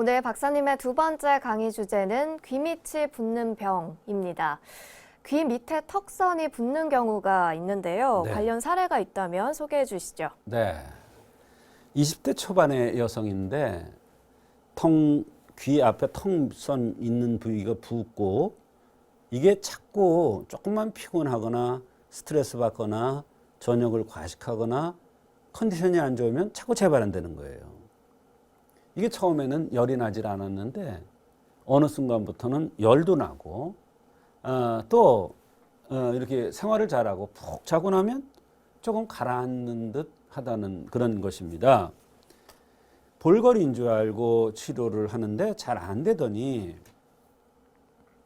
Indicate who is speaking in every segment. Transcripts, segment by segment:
Speaker 1: 오늘 박사님의 두 번째 강의 주제는 귀 밑이 붓는 병입니다. 귀 밑에 턱선이 붓는 경우가 있는데요.
Speaker 2: 네.
Speaker 1: 관련 사례가 있다면 소개해 주시죠.
Speaker 2: 네. 20대 초반의 여성인데 귀 앞에 턱선 있는 부위가 붓고 이게 자꾸 조금만 피곤하거나 스트레스 받거나 저녁을 과식하거나 컨디션이 안 좋으면 자꾸 재발한다는 거예요. 이게 처음에는 열이 나질 않았는데 어느 순간부터는 열도 나고 이렇게 생활을 잘하고 푹 자고 나면 조금 가라앉는 듯 하다는 그런 것입니다. 볼거리인 줄 알고 치료를 하는데 잘 안 되더니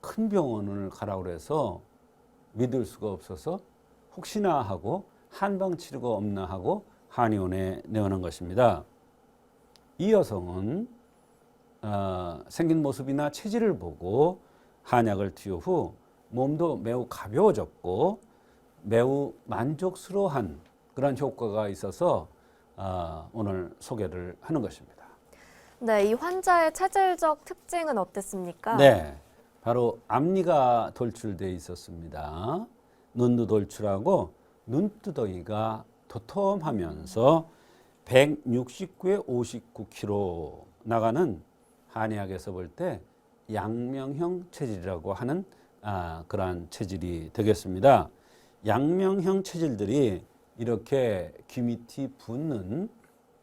Speaker 2: 큰 병원을 가라고 그래서 믿을 수가 없어서 혹시나 하고 한방 치료가 없나 하고 한의원에 내원한 것입니다. 이 여성은 생긴 모습이나 체질을 보고 한약을 투여 후 몸도 매우 가벼워졌고 매우 만족스러워한 그런 효과가 있어서 오늘 소개를 하는 것입니다.
Speaker 1: 네, 이 환자의 체질적 특징은 어땠습니까?
Speaker 2: 네, 바로 앞니가 돌출되어 있었습니다. 눈도 돌출하고 눈두덩이가 도톰하면서 169에 59kg 나가는 한의학에서 볼 때 양명형 체질이라고 하는 그러한 체질이 되겠습니다. 양명형 체질들이 이렇게 귀 밑이 붓는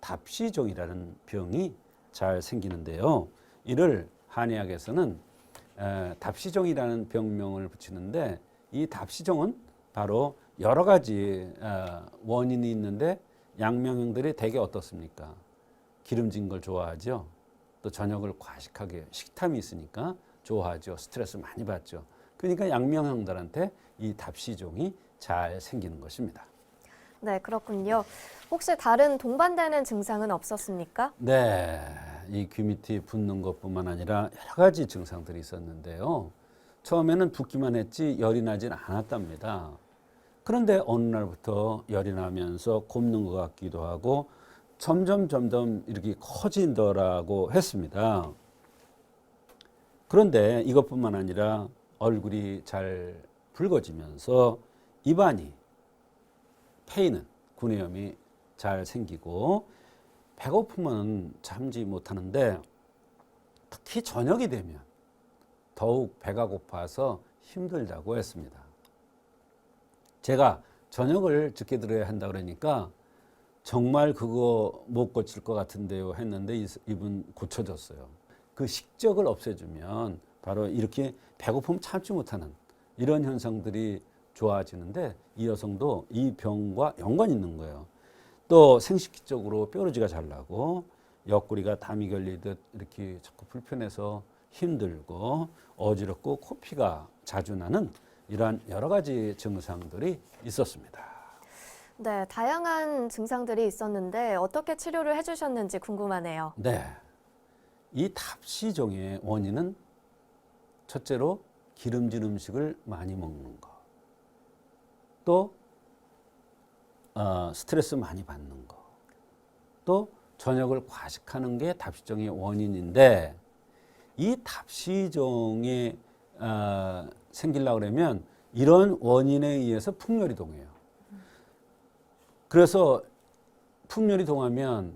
Speaker 2: 답시종이라는 병이 잘 생기는데요. 이를 한의학에서는 답시종이라는 병명을 붙이는데 이 답시종은 바로 여러 가지 원인이 있는데 양명형들이 대개 어떻습니까? 기름진 걸 좋아하죠. 또 저녁을 과식하게 식탐이 있으니까 좋아하죠. 스트레스 많이 받죠. 그러니까 양명형들한테 이 답시종이 잘 생기는 것입니다.
Speaker 1: 네, 그렇군요. 혹시 다른 동반되는 증상은 없었습니까?
Speaker 2: 네, 이 귀 밑이 붓는 것뿐만 아니라 여러 가지 증상들이 있었는데요. 처음에는 붓기만 했지 열이 나진 않았답니다. 그런데 어느 날부터 열이 나면서 곱는 것 같기도 하고 점점 이렇게 커진다라고 했습니다. 그런데 이것뿐만 아니라 얼굴이 잘 붉어지면서 입안이 패이는 구내염이 잘 생기고 배고픔은 참지 못하는데 특히 저녁이 되면 더욱 배가 고파서 힘들다고 했습니다. 제가 저녁을 늦게 들어야 한다 그러니까 정말 그거 못 고칠 것 같은데요 했는데 이분 고쳐졌어요. 그 식적을 없애주면 바로 이렇게 배고픔 참지 못하는 이런 현상들이 좋아지는데 이 여성도 이 병과 연관이 있는 거예요. 또 생식기적으로 뾰루지가 잘 나고 옆구리가 담이 걸리듯 이렇게 자꾸 불편해서 힘들고 어지럽고 코피가 자주 나는 이러한 여러 가지 증상들이 있었습니다.
Speaker 1: 네, 다양한 증상들이 있었는데 어떻게 치료를 해주셨는지 궁금하네요.
Speaker 2: 네, 이 답시종의 원인은 첫째로 기름진 음식을 많이 먹는 거, 또 스트레스 많이 받는 거, 또 저녁을 과식하는 게 답시종의 원인인데 이 답시종이 생기려고 그러면 이런 원인에 의해서 풍열이 동해요. 그래서 풍열이 동하면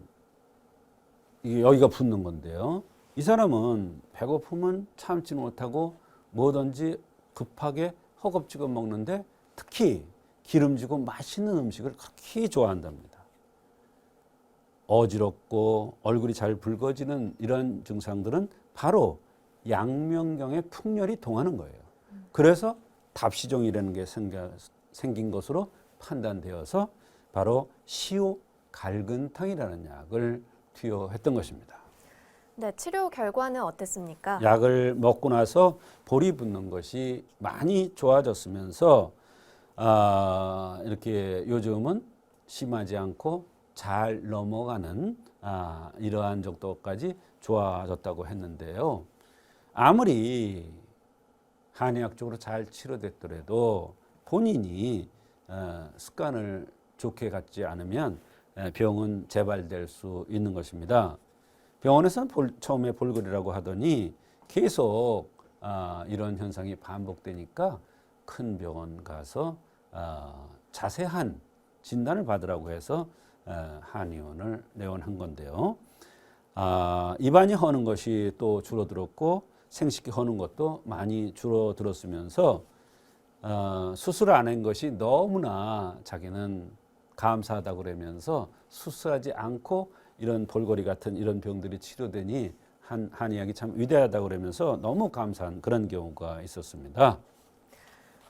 Speaker 2: 이게 여기가 붓는 건데요. 이 사람은 배고픔은 참지 못하고 뭐든지 급하게 허겁지겁 먹는데 특히 기름지고 맛있는 음식을 그렇게 좋아한답니다. 어지럽고 얼굴이 잘 붉어지는 이런 증상들은 바로 양명경의 풍열이 동하는 거예요. 그래서 답시종이라는 게 생긴 것으로 판단되어서 바로 시오 갈근탕이라는 약을 투여했던 것입니다.
Speaker 1: 네, 치료 결과는 어땠습니까?
Speaker 2: 약을 먹고 나서 볼이 붓는 것이 많이 좋아졌으면서 이렇게 요즘은 심하지 않고 잘 넘어가는 이러한 정도까지 좋아졌다고 했는데요. 아무리 한의학적으로 잘 치료됐더라도 본인이 습관을 좋게 갖지 않으면 병은 재발될 수 있는 것입니다. 병원에서는 처음에 볼거리라고 하더니 계속 이런 현상이 반복되니까 큰 병원 가서 자세한 진단을 받으라고 해서 한의원을 내원한 건데요. 입안이 허는 것이 또 줄어들었고 생식기 허는 것도 많이 줄어들었으면서 수술 안 한 것이 너무나 자기는 감사하다고 그러면서 수술하지 않고 이런 볼거리 같은 이런 병들이 치료되니 한의학이 참 위대하다고 그러면서 너무 감사한 그런 경우가 있었습니다.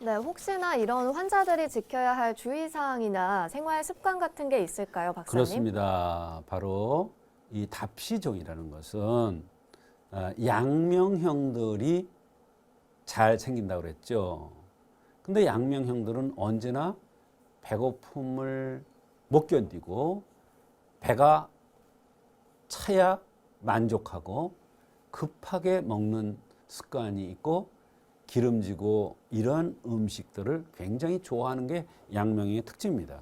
Speaker 1: 네, 혹시나 이런 환자들이 지켜야 할 주의사항이나 생활 습관 같은 게 있을까요, 박사님?
Speaker 2: 그렇습니다. 바로 이 답시종이라는 것은 양명형들이 잘 생긴다고 그랬죠. 근데 양명형들은 언제나 배고픔을 못 견디고 배가 차야 만족하고 급하게 먹는 습관이 있고 기름지고 이런 음식들을 굉장히 좋아하는 게 양명의 특징입니다.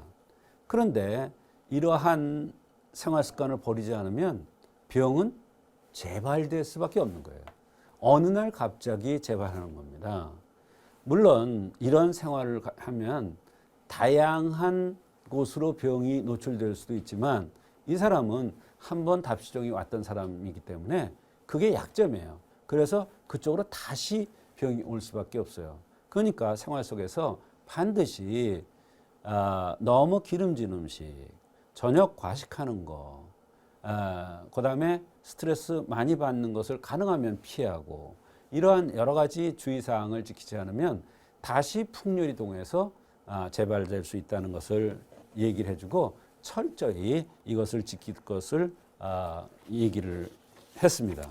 Speaker 2: 그런데 이러한 생활 습관을 버리지 않으면 병은 재발될 수밖에 없는 거예요. 어느 날 갑자기 재발하는 겁니다. 물론 이런 생활을 하면 다양한 곳으로 병이 노출될 수도 있지만 이 사람은 한번 답시종이 왔던 사람이기 때문에 그게 약점이에요. 그래서 그쪽으로 다시 병이 올 수밖에 없어요. 그러니까 생활 속에서 반드시 너무 기름진 음식, 저녁 과식하는 거, 그다음에 스트레스 많이 받는 것을 가능하면 피하고 이러한 여러 가지 주의사항을 지키지 않으면 다시 풍열이 동해서 재발될 수 있다는 것을 얘기를 해주고 철저히 이것을 지킬 것을 얘기를 했습니다.